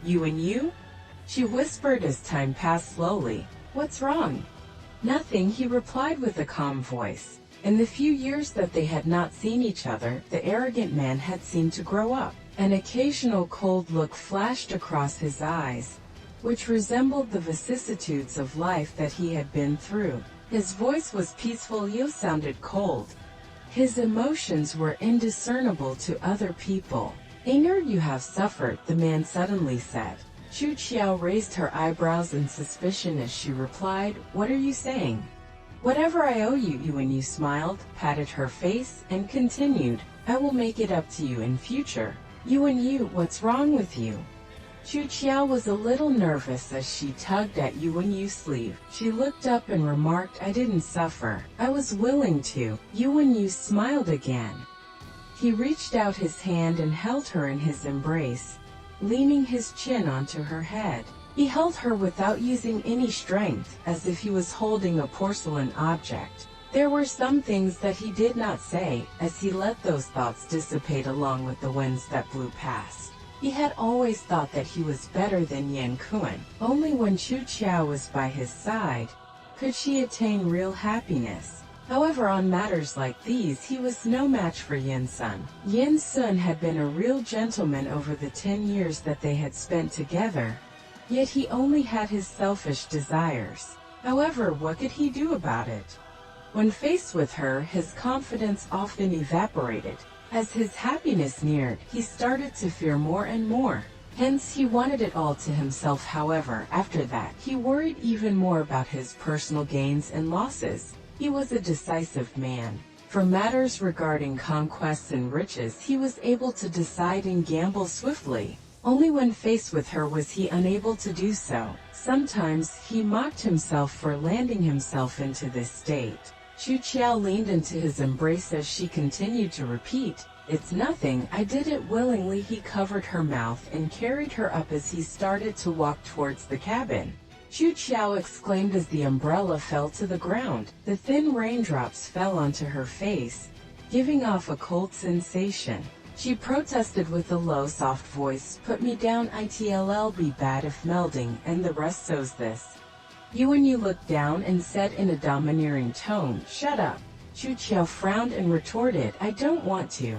You and you? She whispered as time passed slowly. What's wrong? Nothing, he replied with a calm voice. In the few years that they had not seen each other, the arrogant man had seemed to grow up. An occasional cold look flashed across his eyes, which resembled the vicissitudes of life that he had been through. His voice was peaceful yet sounded cold. His emotions were indiscernible to other people. Anger you have suffered, the man suddenly said. Xiao raised her eyebrows in suspicion as she replied, What are you saying? Whatever I owe you, Yuwen smiled, patted her face, and continued, I will make it up to you in future. Yuwen, what's wrong with you? Xiao was a little nervous as she tugged at Yuwen's sleeve. She looked up and remarked, I didn't suffer. I was willing to. Yuwen smiled again. He reached out his hand and held her in his embrace, leaning his chin onto her head. He held her without using any strength, as if he was holding a porcelain object. There were some things that he did not say, as he let those thoughts dissipate along with the winds that blew past. He had always thought that he was better than Yan Kuan. Only when Xiao was by his side could she attain real happiness. However, on matters like these he was no match for Yin Sun. Yin Sun had been a real gentleman over the 10 years that they had spent together. Yet he only had his selfish desires. However, what could he do about it? When faced with her, his confidence often evaporated. As his happiness neared, he started to fear more and more. Hence, he wanted it all to himself. However, after that, he worried even more about his personal gains and losses. He was a decisive man. For matters regarding conquests and riches, he was able to decide and gamble swiftly. Only when faced with her was he unable to do so. Sometimes he mocked himself for landing himself into this state. Xiao leaned into his embrace as she continued to repeat, It's nothing, I did it willingly. He covered her mouth and carried her up as he started to walk towards the cabin. Xiao exclaimed as the umbrella fell to the ground. The thin raindrops fell onto her face, giving off a cold sensation. She protested with a low, soft voice, Put me down, it'll be bad if melding, and the rest sows this. Yuwen looked down and said in a domineering tone, Shut up. Xiao frowned and retorted, I don't want to.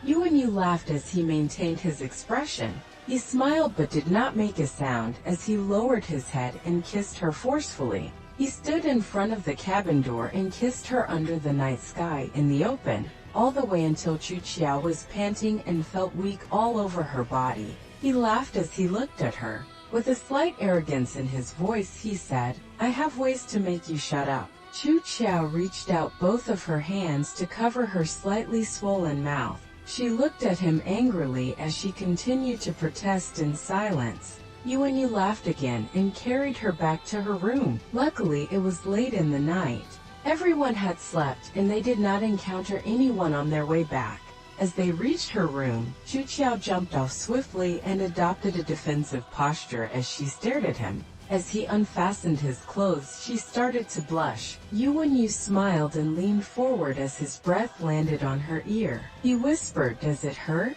Yuwen laughed as he maintained his expression. He smiled but did not make a sound as he lowered his head and kissed her forcefully. He stood in front of the cabin door and kissed her under the night sky in the open, all the way until Xiao was panting and felt weak all over her body. He laughed as he looked at her. With a slight arrogance in his voice he said, I have ways to make you shut up. Xiao reached out both of her hands to cover her slightly swollen mouth. She looked at him angrily as she continued to protest in silence. Yuwen laughed again and carried her back to her room. Luckily, it was late in the night. Everyone had slept, and they did not encounter anyone on their way back. As they reached her room, Xiao jumped off swiftly and adopted a defensive posture as she stared at him. As he unfastened his clothes, she started to blush. Yuwen smiled and leaned forward as his breath landed on her ear. He whispered, Does it hurt?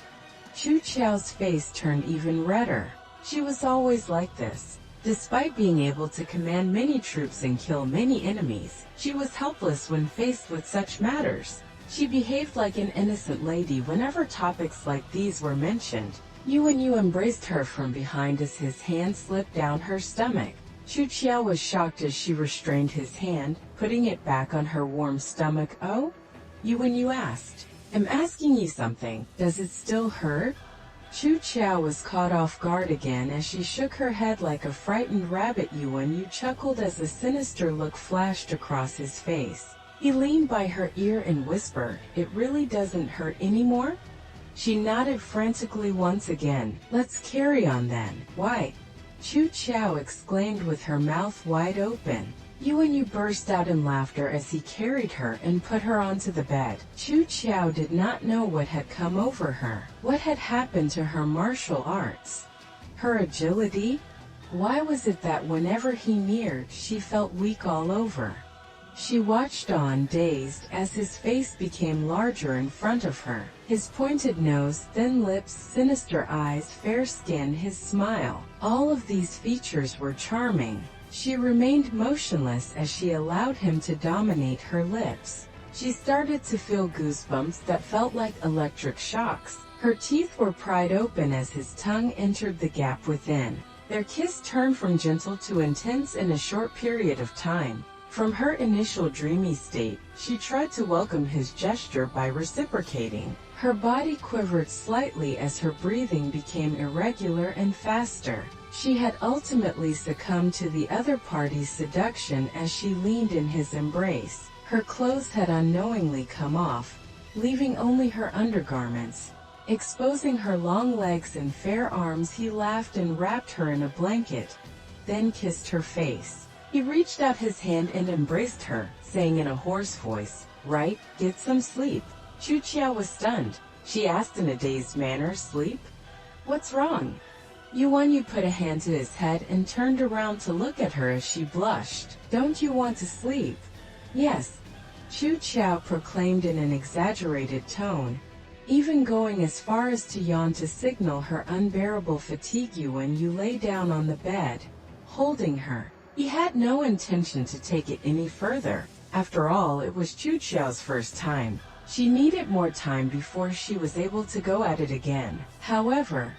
Xiao's face turned even redder. She was always like this. Despite being able to command many troops and kill many enemies, she was helpless when faced with such matters. She behaved like an innocent lady whenever topics like these were mentioned. Yuwen embraced her from behind as his hand slipped down her stomach. Xiao was shocked as she restrained his hand, putting it back on her warm stomach. Oh? Yuwen asked. I'm asking you something. Does it still hurt? Xiao was caught off guard again as she shook her head like a frightened rabbit. Yuwen chuckled as a sinister look flashed across his face. He leaned by her ear and whispered, It really doesn't hurt anymore? She nodded frantically once again. Let's carry on then. Why? Xiao exclaimed with her mouth wide open. Yuwen burst out in laughter as he carried her and put her onto the bed. Xiao did not know what had come over her. What had happened to her martial arts? Her agility? Why was it that whenever he neared, she felt weak all over? She watched on, dazed, as his face became larger in front of her. His pointed nose, thin lips, sinister eyes, fair skin, his smile. All of these features were charming. She remained motionless as she allowed him to dominate her lips. She started to feel goosebumps that felt like electric shocks. Her teeth were pried open as his tongue entered the gap within. Their kiss turned from gentle to intense in a short period of time. From her initial dreamy state, she tried to welcome his gesture by reciprocating. Her body quivered slightly as her breathing became irregular and faster. She had ultimately succumbed to the other party's seduction as she leaned in his embrace. Her clothes had unknowingly come off, leaving only her undergarments. Exposing her long legs and fair arms, he laughed and wrapped her in a blanket, then kissed her face. He reached out his hand and embraced her, saying in a hoarse voice, "Right, get some sleep." Xiao was stunned. She asked in a dazed manner, "Sleep? What's wrong?" Yuwen put a hand to his head and turned around to look at her as she blushed. "Don't you want to sleep?" "Yes," Xiao proclaimed in an exaggerated tone, even going as far as to yawn to signal her unbearable fatigue. Yuwen lay down on the bed, holding her. He had no intention to take it any further. After all, it was Xiao's first time. She needed more time before she was able to go at it again. However,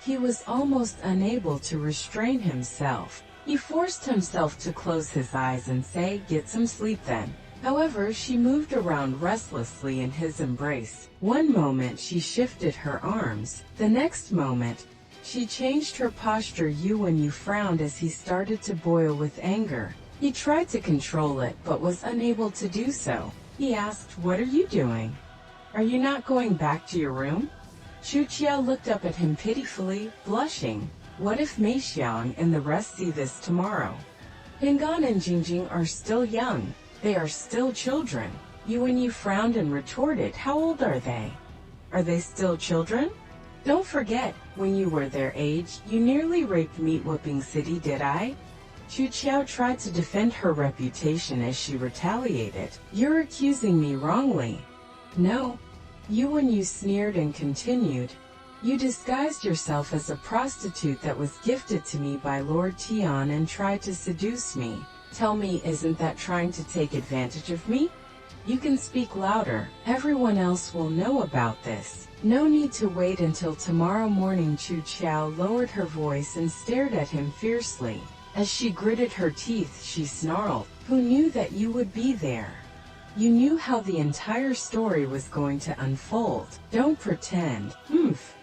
he was almost unable to restrain himself. He forced himself to close his eyes and say, "Get some sleep then." However, she moved around restlessly in his embrace. One moment she shifted her arms. The next moment, she changed her posture. Yuwen frowned as he started to boil with anger. He tried to control it but was unable to do so. He asked, "What are you doing? Are you not going back to your room?" Xiao looked up at him pitifully, blushing. What if Mei Xiang and the rest see this tomorrow? Hingan and Jingjing are still young. They are still children. Yuwen frowned and retorted, "How old are they? Are they still children? Don't forget, when you were their age, you nearly raped Meat Whooping City, did I?" Xiao tried to defend her reputation as she retaliated. "You're accusing me wrongly." "No." Yuwen sneered and continued, "You disguised yourself as a prostitute that was gifted to me by Lord Tian and tried to seduce me. Tell me, isn't that trying to take advantage of me? You can speak louder. Everyone else will know about this. No need to wait until tomorrow morning." Xiao lowered her voice and stared at him fiercely. As she gritted her teeth, she snarled, "Who knew that you would be there? You knew how the entire story was going to unfold. Don't pretend." "Humph."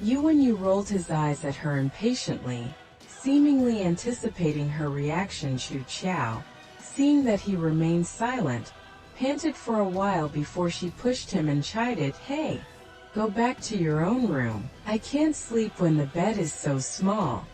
Yuwen rolled his eyes at her impatiently, seemingly anticipating her reaction. Xiao, seeing that he remained silent, panted for a while before she pushed him and chided, "Hey, go back to your own room. I can't sleep when the bed is so small."